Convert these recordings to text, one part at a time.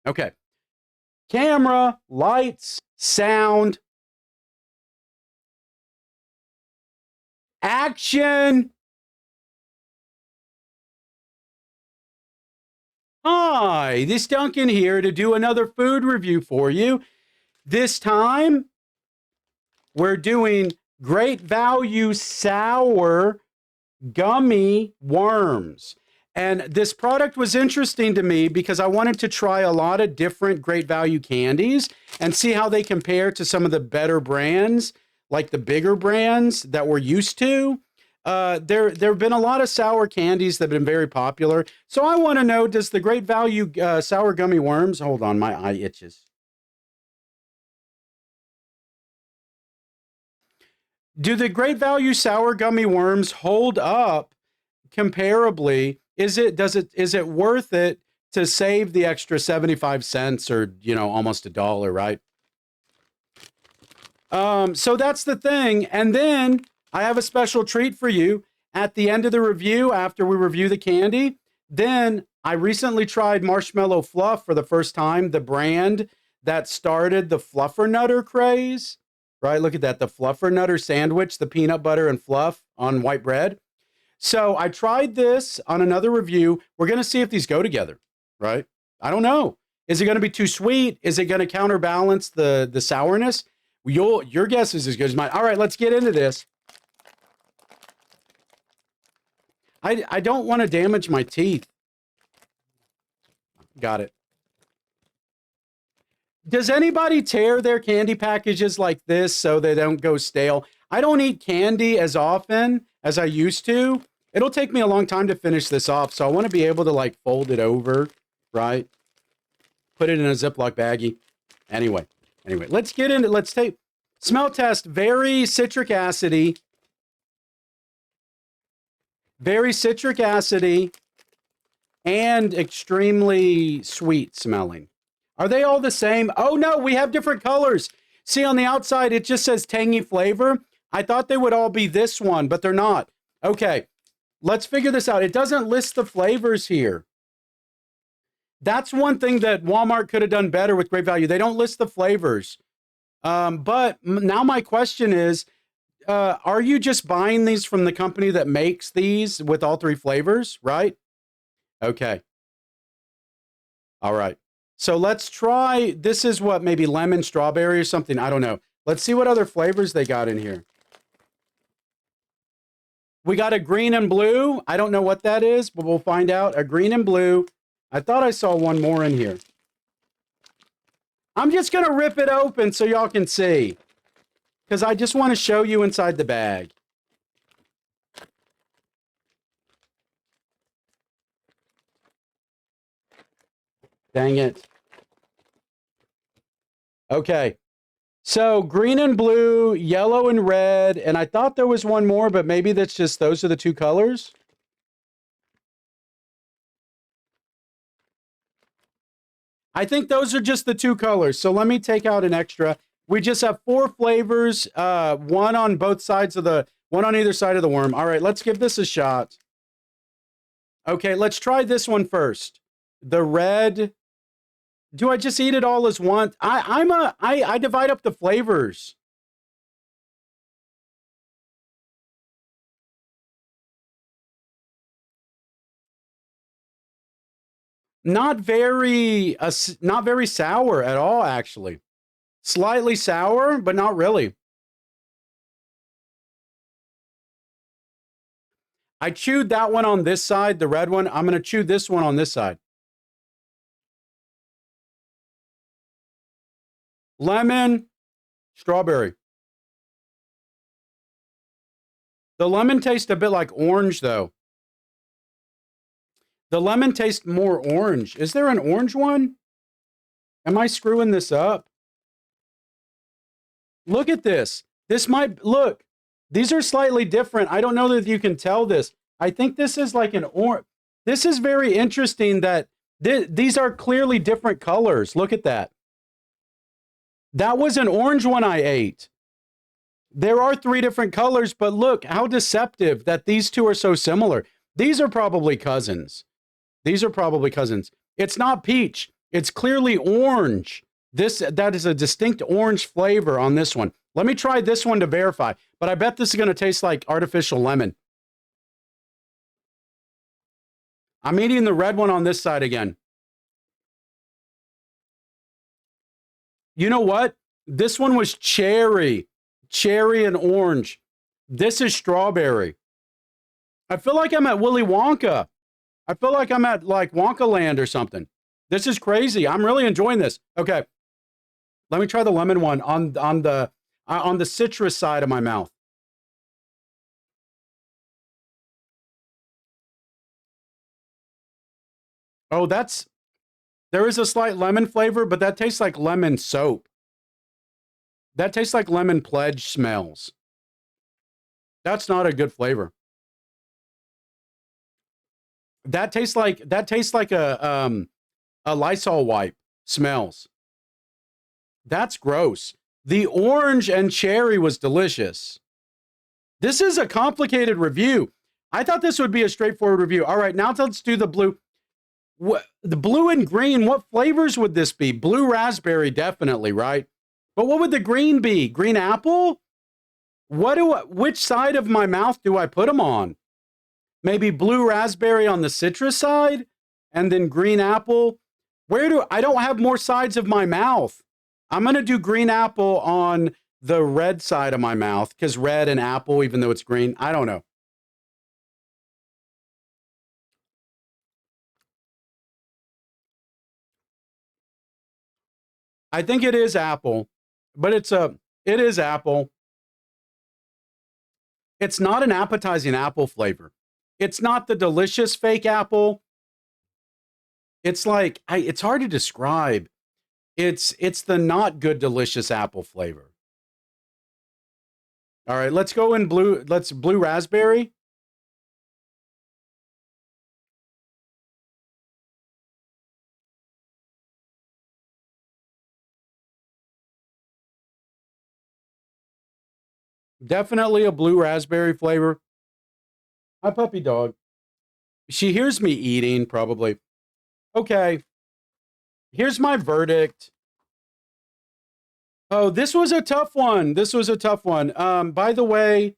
Okay. Camera, lights, sound, action. Hi, this Duncan here to do another food review for you. This time, we're doing Great Value Sour Gummy Worms. And this product was interesting to me because I wanted to try a lot of different Great Value candies and see how they compare to some of the better brands, like the bigger brands that we're used to. There have been a lot of sour candies that have been very popular. So I want to know, does the Great Value Sour Gummy Worms, hold on, my eye itches. Do the Great Value Sour Gummy Worms hold up comparably? Is it worth it to save the extra 75 cents or, almost $1, right? So that's the thing. And then I have a special treat for you at the end of the review after we review the candy. Then I recently tried Marshmallow Fluff for the first time, the brand that started the Fluffernutter craze, right? Look at that, the Fluffernutter sandwich, the peanut butter and fluff on white bread. So I tried this on another review. We're going to see if these go together, right? I don't know. Is it going to be too sweet? Is it going to counterbalance the sourness? Your guess is as good as mine. All right, let's get into this. I don't want to damage my teeth. Got it. Does anybody tear their candy packages like this so they don't go stale? I don't eat candy as often as I used to. It'll take me a long time to finish this off, so I want to be able to fold it over, right? Put it in a Ziploc baggie. Anyway, let's get into, let's take, smell test, very citric acidy. Very citric acidy and extremely sweet smelling. Are they all the same? Oh no, we have different colors. See, on the outside, it just says tangy flavor. I thought they would all be this one, but they're not. Okay, let's figure this out. It doesn't list the flavors here. That's one thing that Walmart could have done better with Great Value. They don't list the flavors. But now my question is, are you just buying these from the company that makes these with all three flavors, right? Okay. All right. So let's try, this is what, maybe lemon, strawberry or something? I don't know. Let's see what other flavors they got in here. We got a green and blue. I don't know what that is, but we'll find out. A green and blue. I thought I saw one more in here. I'm just going to rip it open so y'all can see, because I just want to show you inside the bag. Dang it. Okay. So green and blue, yellow and red, and I thought there was one more, but maybe that's just those are the two colors. I think those are just the two colors. So let me take out an extra. We just have 4 flavors, one on both sides of the, one on either side of the worm. All right, let's give this a shot. Okay, let's try this one first. The red. Do I just eat it all as one? I divide up the flavors. Not very sour at all, actually. Slightly sour, but not really. I chewed that one on this side, the red one. I'm going to chew this one on this side. Lemon, strawberry. The lemon tastes a bit like orange, though. The lemon tastes more orange. Is there an orange one? Am I screwing this up? Look at this. This might, look, these are slightly different. I don't know that you can tell this. I think this is like an orange. This is very interesting that these are clearly different colors. Look at that. That was an orange one I ate. There are 3 different colors, but look how deceptive that these two are so similar. These are probably cousins. These are probably cousins. It's not peach. It's clearly orange. That is a distinct orange flavor on this one. Let me try this one to verify, but I bet this is going to taste like artificial lemon. I'm eating the red one on this side again. You know what? This one was cherry and orange. This is strawberry. I feel like I'm at Willy Wonka. I feel like I'm at like Wonka Land or something. This is crazy. I'm really enjoying this. Okay. Let me try the lemon one on the citrus side of my mouth. Oh, there is a slight lemon flavor, but that tastes like lemon soap. That tastes like lemon pledge smells. That's not a good flavor. That tastes like a Lysol wipe smells. That's gross. The orange and cherry was delicious. This is a complicated review. I thought this would be a straightforward review. All right, now let's do the blue. The blue and green, what flavors would this be? Blue raspberry, definitely, right? But what would the green be? Green apple? Which side of my mouth do I put them on? Maybe blue raspberry on the citrus side and then green apple. I don't have more sides of my mouth. I'm going to do green apple on the red side of my mouth because red and apple, even though it's green, I don't know. I think it is apple, but it is apple. It's not an appetizing apple flavor. It's not the delicious fake apple. It's like it's hard to describe. It's the not good delicious apple flavor. All right, let's go in blue. Let's blue raspberry. Definitely a blue raspberry flavor. Hi, puppy dog. She hears me eating, probably. Okay, here's my verdict. Oh, this was a tough one. This was a tough one. By the way,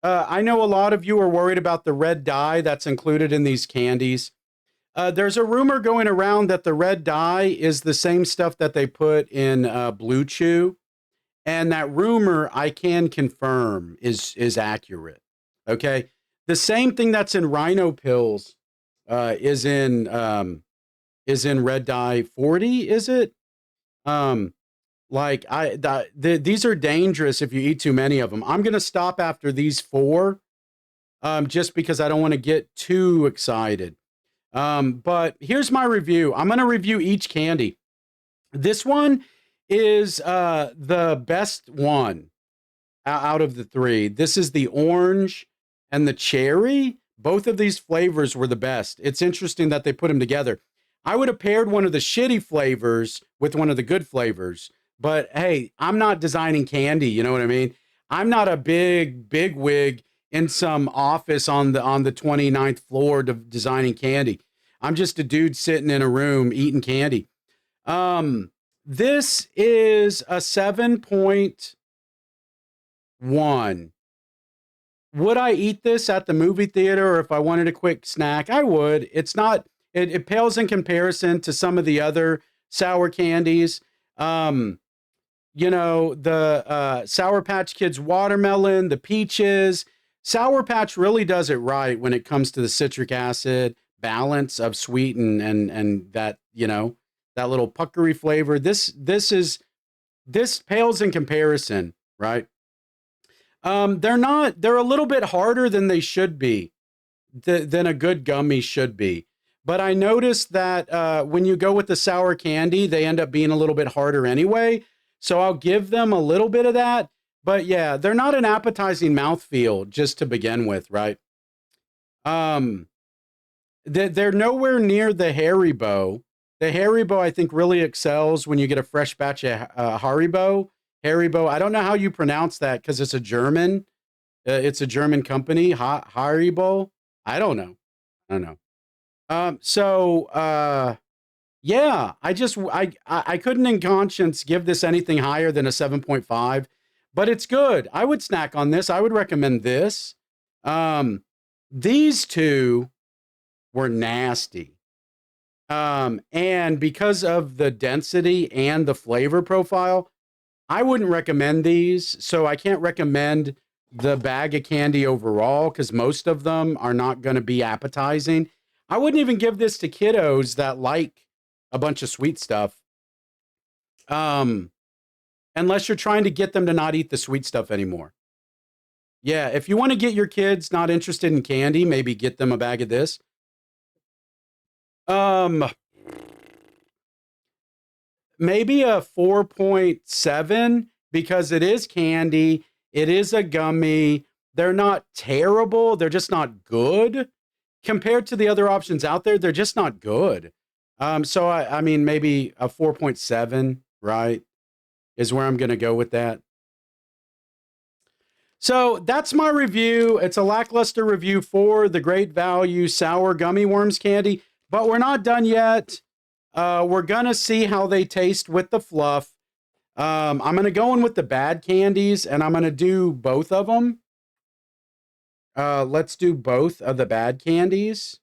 I know a lot of you are worried about the red dye that's included in these candies. There's a rumor going around that the red dye is the same stuff that they put in Blue Chew, and that rumor I can confirm is accurate. Okay, the same thing that's in Rhino pills is in red dye 40. Is it? Um, these are dangerous if you eat too many of them. I'm gonna stop after these four, just because I don't want to get too excited. But here's my review. I'm gonna review each candy. This one is the best one out of the three. This is the orange and the cherry. Both of these flavors were the best. It's interesting that they put them together. I would have paired one of the shitty flavors with one of the good flavors. But hey, I'm not designing candy, you know what I mean? I'm not a big wig in some office on the 29th floor designing candy. I'm just a dude sitting in a room eating candy. This is a 7.1. Would I eat this at the movie theater or if I wanted a quick snack? I would. It's not, it pales in comparison to some of the other sour candies. The Sour Patch Kids watermelon, the peaches. Sour Patch really does it right when it comes to the citric acid balance of sweet and that, that little puckery flavor. This pales in comparison, right? They're a little bit harder than they should be, than a good gummy should be. But I noticed that when you go with the sour candy, they end up being a little bit harder anyway. So I'll give them a little bit of that. But yeah, they're not an appetizing mouthfeel just to begin with, right? They're nowhere near the Haribo. The Haribo, I think, really excels when you get a fresh batch of Haribo. Haribo, I don't know how you pronounce that because it's a German. It's a German company. Haribo. I don't know. Yeah, I couldn't in conscience give this anything higher than a 7.5, but it's good. I would snack on this. I would recommend this. Um, these two were nasty. And because of the density and the flavor profile, I wouldn't recommend these. So I can't recommend the bag of candy overall because most of them are not going to be appetizing. I wouldn't even give this to kiddos that like a bunch of sweet stuff. Um, unless you're trying to get them to not eat the sweet stuff anymore. Yeah, if you want to get your kids not interested in candy, maybe get them a bag of this. Um, maybe a 4.7 because it is candy. It is a gummy. They're not terrible. They're just not good compared to the other options out there. They're just not good. So I mean, maybe a 4.7, right, is where I'm going to go with that. So that's my review. It's a lackluster review for the Great Value Sour Gummy Worms candy, but we're not done yet. We're going to see how they taste with the fluff. I'm going to go in with the bad candies and I'm going to do both of them. Let's do both of the bad candies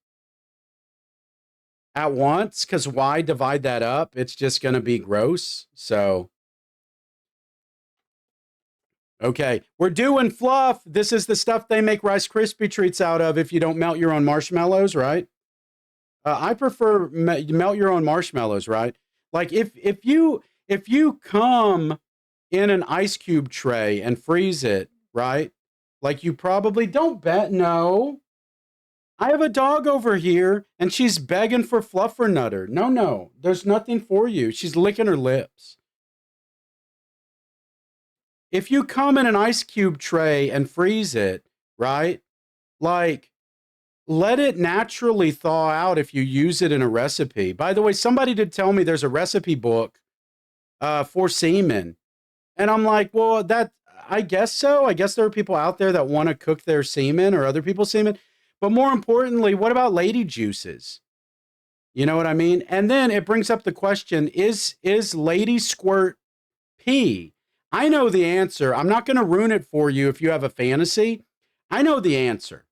at once because why divide that up? It's just going to be gross. So, okay, we're doing fluff. This is the stuff they make Rice Krispie treats out of if you don't melt your own marshmallows, right? I prefer melt your own marshmallows, right? Like if you come in an ice cube tray and freeze it, right? Like you probably don't bet. No, I have a dog over here and she's begging for Fluffer Nutter. No, no, there's nothing for you. She's licking her lips. If you come in an ice cube tray and freeze it, right? Like let it naturally thaw out if you use it in a recipe. By the way, somebody did tell me there's a recipe book for semen. And I'm like, well, that I guess so. I guess there are people out there that want to cook their semen or other people's semen. But more importantly, what about lady juices? You know what I mean? And then it brings up the question, is lady squirt pee? I know the answer. I'm not going to ruin it for you if you have a fantasy. I know the answer.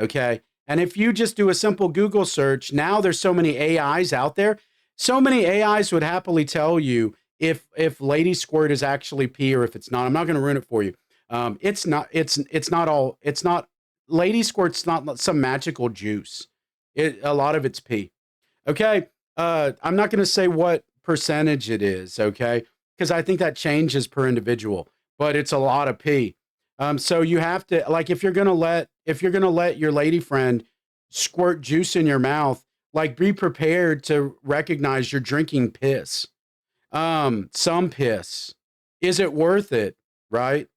Okay. And if you just do a simple Google search, now there's so many AIs out there. So many AIs would happily tell you if Lady Squirt is actually pee or if it's not. I'm not going to ruin it for you. It's not. It's not all. It's not. Lady Squirt's not some magical juice. A lot of it's pee. Okay. I'm not going to say what percentage it is. Okay, because I think that changes per individual. But it's a lot of pee. So you have to like if you're gonna let your lady friend squirt juice in your mouth, like be prepared to recognize you're drinking piss. Some piss. Is it worth it? Right?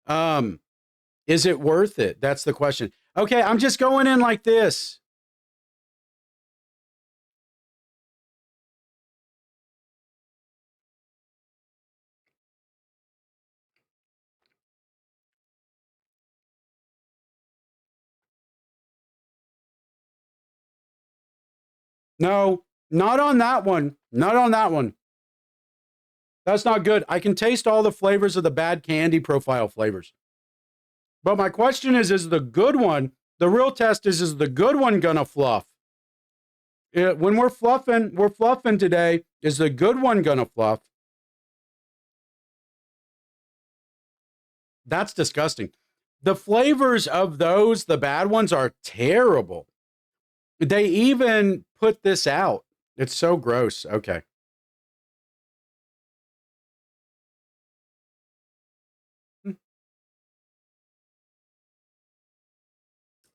Um, is it worth it? That's the question. Okay, I'm just going in like this. No, not on that one. Not on that one. That's not good. I can taste all the flavors of the bad candy profile flavors. But my question is the good one, the real test is the good one gonna fluff? When we're fluffing today. Is the good one gonna fluff? That's disgusting. The flavors of those, the bad ones, are terrible. They even put this out. It's so gross. Okay.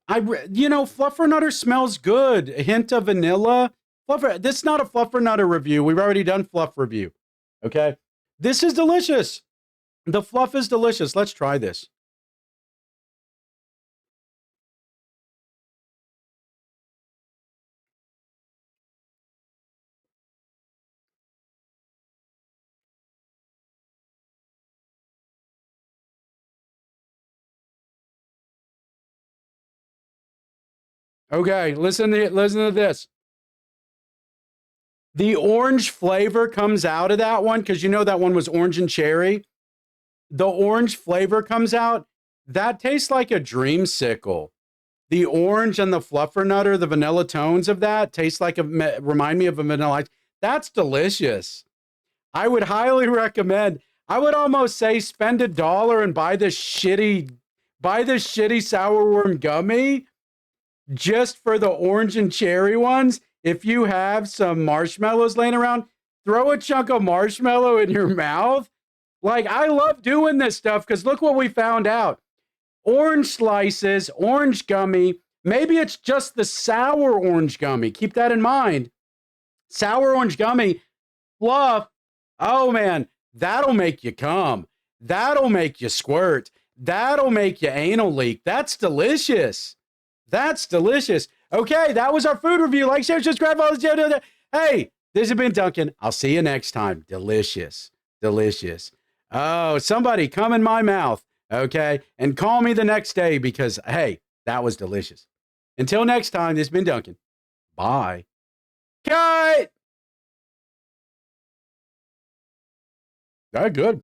Fluffernutter smells good. A hint of vanilla. Fluffer. This is not a Fluffernutter review. We've already done fluff review. Okay. This is delicious. The fluff is delicious. Let's try this. Okay, listen to this. The orange flavor comes out of that one because you know that one was orange and cherry. The orange flavor comes out. That tastes like a dreamsicle. The orange and the fluffernutter, the vanilla tones of that taste like remind me of a vanilla ice. That's delicious. I would highly recommend. I would almost say spend $1 and buy this shitty sour worm gummy just for the orange and cherry ones. If you have some marshmallows laying around, throw a chunk of marshmallow in your mouth. Like, I love doing this stuff because look what we found out. Orange slices, orange gummy. Maybe it's just the sour orange gummy. Keep that in mind. Sour orange gummy, Fluff. Oh, man, that'll make you come. That'll make you squirt. That'll make you anal leak. That's delicious. That's delicious. Okay, that was our food review. Like, share, subscribe, all this. Hey, this has been Duncan. I'll see you next time. Delicious. Delicious. Oh, somebody come in my mouth, okay? And call me the next day because, hey, that was delicious. Until next time, this has been Duncan. Bye. Cut! That good.